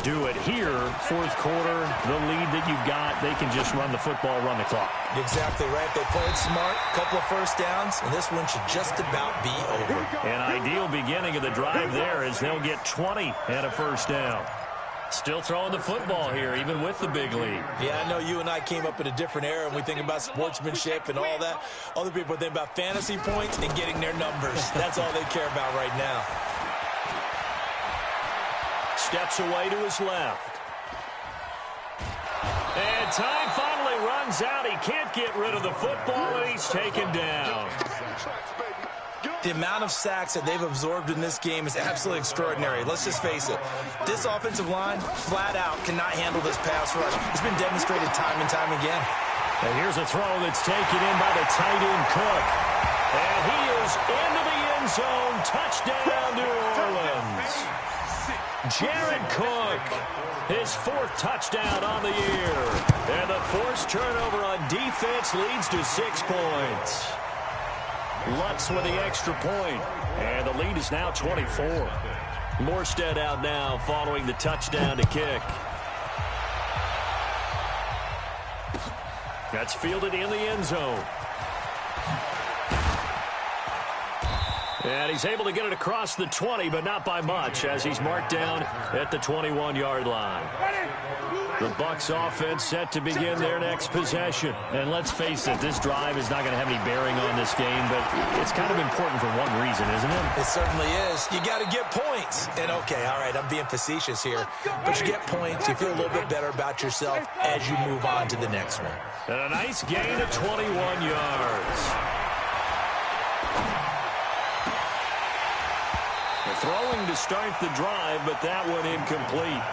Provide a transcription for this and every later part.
do it here. Fourth quarter, the lead that you've got, they can just run the football, run the clock. Exactly right. They played smart, couple of first downs, and this one should just about be over. An ideal beginning of the drive there as they'll get 20 and a first down. Still throwing the football here, even with the big lead. Yeah, I know you and I came up in a different era, and we think about sportsmanship and all that. Other people think about fantasy points and getting their numbers. That's all they care about right now. Steps away to his left. And time finally runs out. He can't get rid of the football, and he's taken down. The amount of sacks that they've absorbed in this game is absolutely extraordinary. Let's just face it. This offensive line, flat out, cannot handle this pass rush. It's been demonstrated time and time again. And here's a throw that's taken in by the tight end, Cook. And he is into the end zone. Touchdown, New Orleans. Jared Cook, his fourth touchdown on the year. And the forced turnover on defense leads to 6 points. Lutz with the extra point, and the lead is now 24. Morstead out now following the touchdown to kick. That's fielded in the end zone. And he's able to get it across the 20, but not by much, as he's marked down at the 21-yard line. The Bucs offense set to begin their next possession. And let's face it, this drive is not going to have any bearing on this game, but it's kind of important for one reason, isn't it? It certainly is. You got to get points. And okay, all right, I'm being facetious here, but you get points, you feel a little bit better about yourself as you move on to the next one. And a nice gain of 21 yards. Throwing to start the drive, but that one incomplete.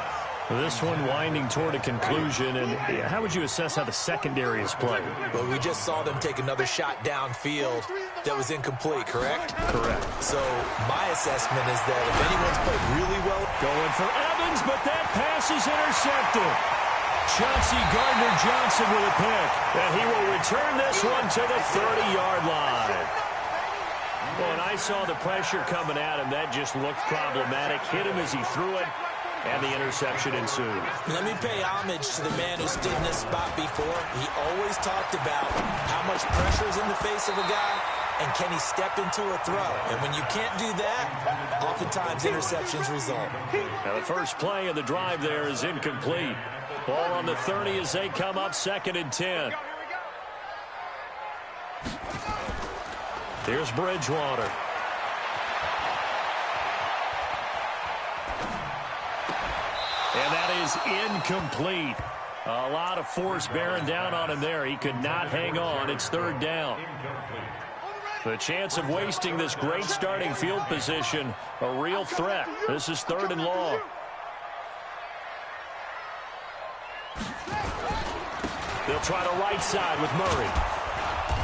This one winding toward a conclusion, and how would you assess how the secondary is played? Well, we just saw them take another shot downfield that was incomplete, correct? Correct. So my assessment is that if anyone's played really well... Going for Evans, but that pass is intercepted. Chauncey Gardner-Johnson with a pick, and he will return this one to the 30-yard line. Well, and I saw the pressure coming at him. That just looked problematic. Hit him as he threw it, and the interception ensued. Let me pay homage to the man who stood in this spot before. He always talked about how much pressure is in the face of a guy, and can he step into a throw. And when you can't do that, oftentimes interceptions result. Now the first play of the drive there is incomplete. Ball on the 30 as they come up 2nd and 10. Here's Bridgewater. And that is incomplete. A lot of force bearing down on him there. He could not hang on. It's 3rd down. The chance of wasting this great starting field position, a real threat. This is 3rd and long. They'll try the right side with Murray.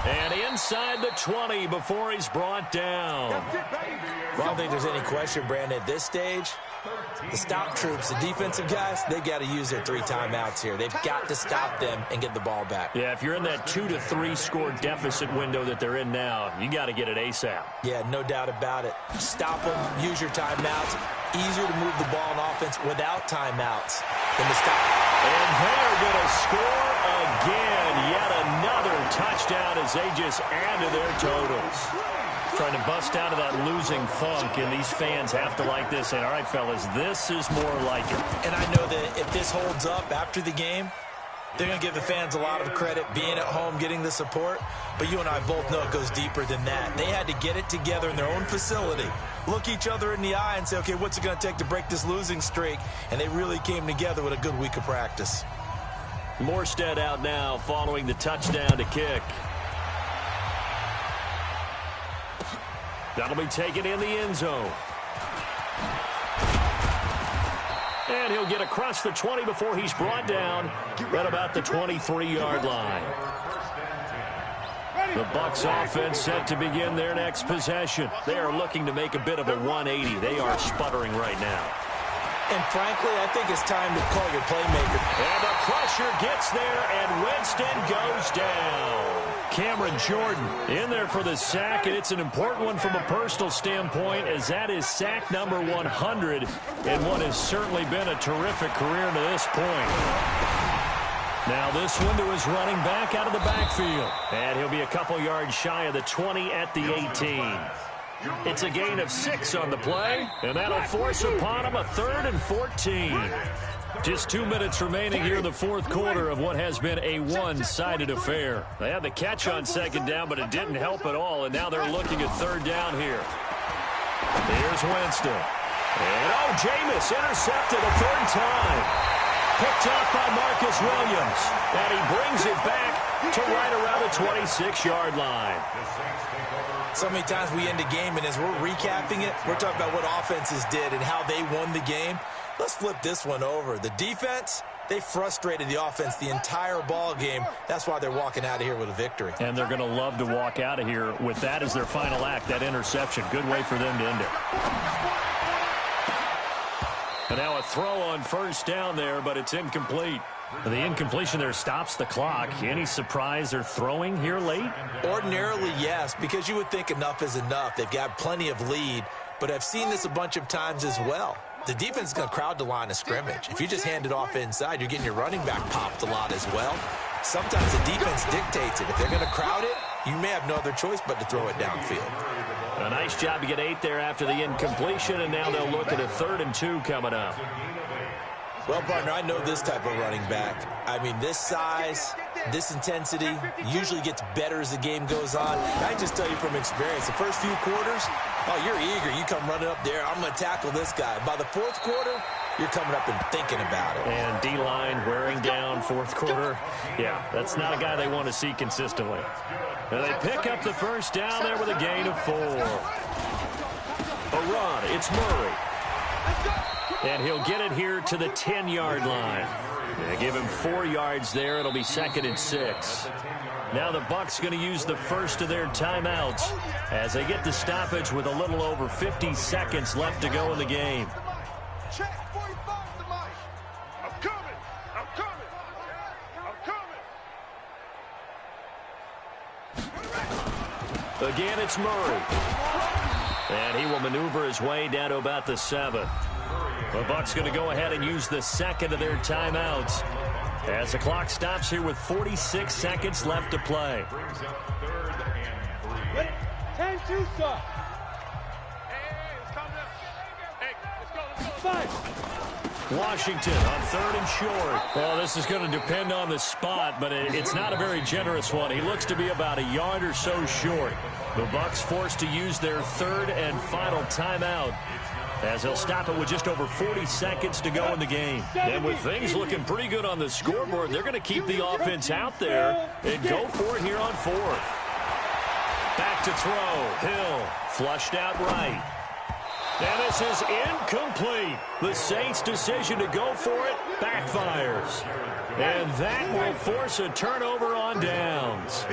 And inside the 20 before he's brought down. Well, I don't think there's any question, Brandon, at this stage, the stop troops, the defensive guys, they got to use their 3 timeouts here. They've got to stop them and get the ball back. Yeah, if you're in that 2 to 3 score deficit window that they're in now, you got to get it ASAP. Yeah, no doubt about it. Stop them, use your timeouts. Easier to move the ball on offense without timeouts than to stop. And they're going to score again. Yet another touchdown as they just add to their totals. Trying to bust out of that losing funk, and these fans have to like this. And all right, fellas, this is more like it. And I know that if this holds up after the game, they're going to give the fans a lot of credit being at home, getting the support. But you and I both know it goes deeper than that. They had to get it together in their own facility, look each other in the eye and say, okay, what's it going to take to break this losing streak? And they really came together with a good week of practice. Morstead out now following the touchdown to kick. That'll be taken in the end zone. And he'll get across the 20 before he's brought down at about the 23-yard line. The Bucs offense set to begin their next possession. They are looking to make a bit of a 180. They are sputtering right now. And frankly, I think it's time to call your playmaker. And the pressure gets there, and Winston goes down. Cameron Jordan in there for the sack, and it's an important one from a personal standpoint, as that is sack number 100 in what has certainly been a terrific career to this point. Now this one to his running back out of the backfield. And he'll be a couple yards shy of the 20 at the 18. It's a gain of 6 on the play, and that'll force upon him a 3rd and 14. Just 2 minutes remaining here in the fourth quarter of what has been a one-sided affair. They had the catch on second down, but it didn't help at all, and now they're looking at third down here. Here's Winston. And, Jameis intercepted a third time. Picked up by Marcus Williams, and he brings it back to right around the 26-yard line. So many times we end a game, and as we're recapping it, we're talking about what offenses did and how they won the game. Let's flip this one over. The defense, they frustrated the offense the entire ball game. That's why they're walking out of here with a victory. And they're going to love to walk out of here with that as their final act, that interception. Good way for them to end it. And now a throw on first down there, but it's incomplete. The incompletion there stops the clock. Any surprise they're throwing here late? Ordinarily, yes, because you would think enough is enough. They've got plenty of lead, but I've seen this a bunch of times as well. The defense is going to crowd the line of scrimmage. If you just hand it off inside, you're getting your running back popped a lot as well. Sometimes the defense dictates it. If they're going to crowd it, you may have no other choice but to throw it downfield. A nice job to get 8 there after the incompletion, and now they'll look at a 3rd and 2 coming up. Well, partner, I know this type of running back. I mean, this size, this intensity usually gets better as the game goes on. I just tell you from experience, the first few quarters, you're eager. You come running up there, I'm going to tackle this guy. By the fourth quarter, you're coming up and thinking about it. And D-line wearing down fourth quarter. Yeah, that's not a guy they want to see consistently. And they pick up the first down there with a gain of 4. A run, it's Murray. And he'll get it here to the 10-yard line. They give him 4 yards there. It'll be 2nd and 6. Now the Bucs going to use the first of their timeouts as they get the stoppage with a little over 50 seconds left to go in the game. Again, it's Murray. And he will maneuver his way down to about the 7. The Bucs going to go ahead and use the second of their timeouts as the clock stops here with 46 seconds left to play. 10-2, sir. Washington on 3rd and short. Well, this is going to depend on the spot, but it's not a very generous one. He looks to be about a yard or so short. The Bucs forced to use their 3rd and final timeout, as they'll stop it with just over 40 seconds to go in the game. And with things looking pretty good on the scoreboard, they're going to keep the offense out there and go for it here on 4th. Back to throw. Hill flushed out right. And this is incomplete. The Saints' decision to go for it backfires. And that will force a turnover on downs.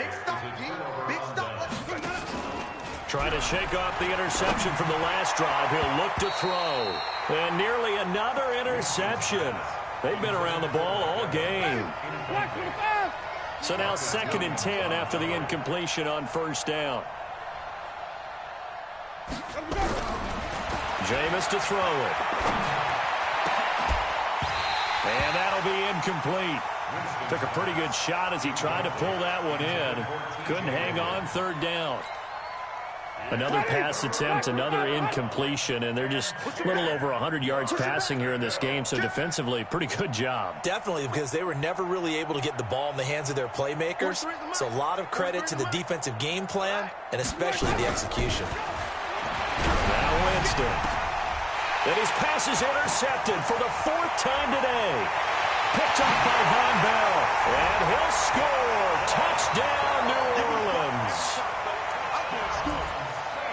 Trying to shake off the interception from the last drive. He'll look to throw. And nearly another interception. They've been around the ball all game. So now 2nd and 10 after the incompletion on first down. Jameis to throw it. And that'll be incomplete. Took a pretty good shot as he tried to pull that one in. Couldn't hang on 3rd down. Another pass attempt, another incompletion, and they're just a little over 100 yards passing here in this game, so defensively, pretty good job. Definitely, because they were never really able to get the ball in the hands of their playmakers, so a lot of credit to the defensive game plan, and especially the execution. Now Winston. And his pass is intercepted for the 4th time today. Picked up by Von Bell, and he'll score. Touchdown, New Orleans.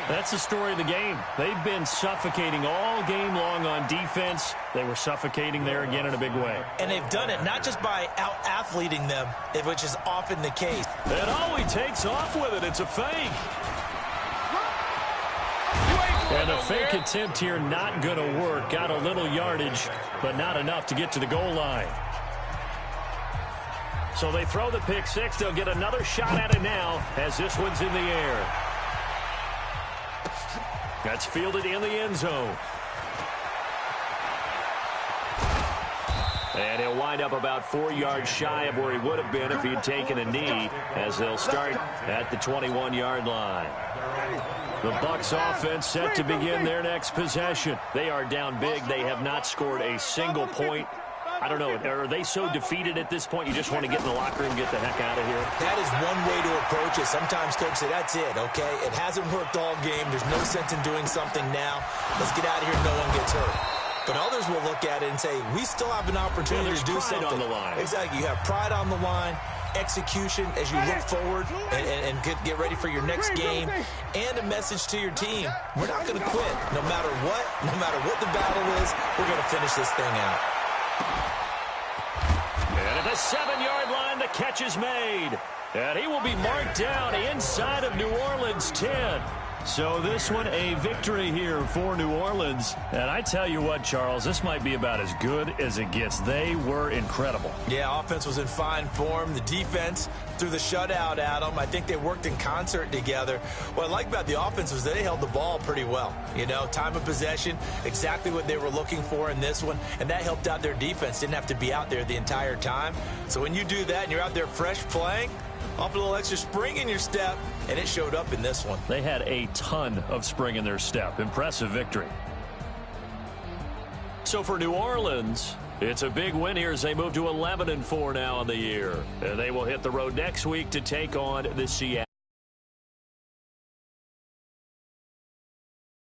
That's the story of the game. They've been suffocating all game long on defense. They were suffocating there again in a big way. And they've done it not just by out-athleting them, which is often the case. And he takes off with it. It's a fake. And a fake attempt here not going to work. Got a little yardage, but not enough to get to the goal line. So they throw the pick six. They'll get another shot at it now as this one's in the air. That's fielded in the end zone. And he'll wind up about 4 yards shy of where he would have been if he'd taken a knee, as they'll start at the 21-yard line. The Bucs offense set to begin their next possession. They are down big. They have not scored a single point. I don't know. Are they so defeated at this point you just want to get in the locker room and get the heck out of here? That is one way to approach it. Sometimes coaches say, that's it, okay? It hasn't worked all game. There's no sense in doing something now. Let's get out of here. No one gets hurt. But others will look at it and say, we still have an opportunity to do something. On the line. Exactly. You have pride on the line, execution as you look forward and get ready for your next game, and a message to your team. We're not going to quit. No matter what the battle is, we're going to finish this thing out. And at the 7-yard line, the catch is made. And he will be marked down inside of New Orleans' 10. So this one, a victory here for New Orleans. And I tell you what, Charles, this might be about as good as it gets. They were incredible. Yeah, offense was in fine form. The defense threw the shutout at them. I think they worked in concert together. What I like about the offense was they held the ball pretty well. You know, time of possession, exactly what they were looking for in this one. And that helped out their defense. Didn't have to be out there the entire time. So when you do that and you're out there fresh playing, off a little extra spring in your step, and it showed up in this one. They had a ton of spring in their step. Impressive victory. So for New Orleans, it's a big win here as they move to 11-4 now in the year. And they will hit the road next week to take on the Seattle.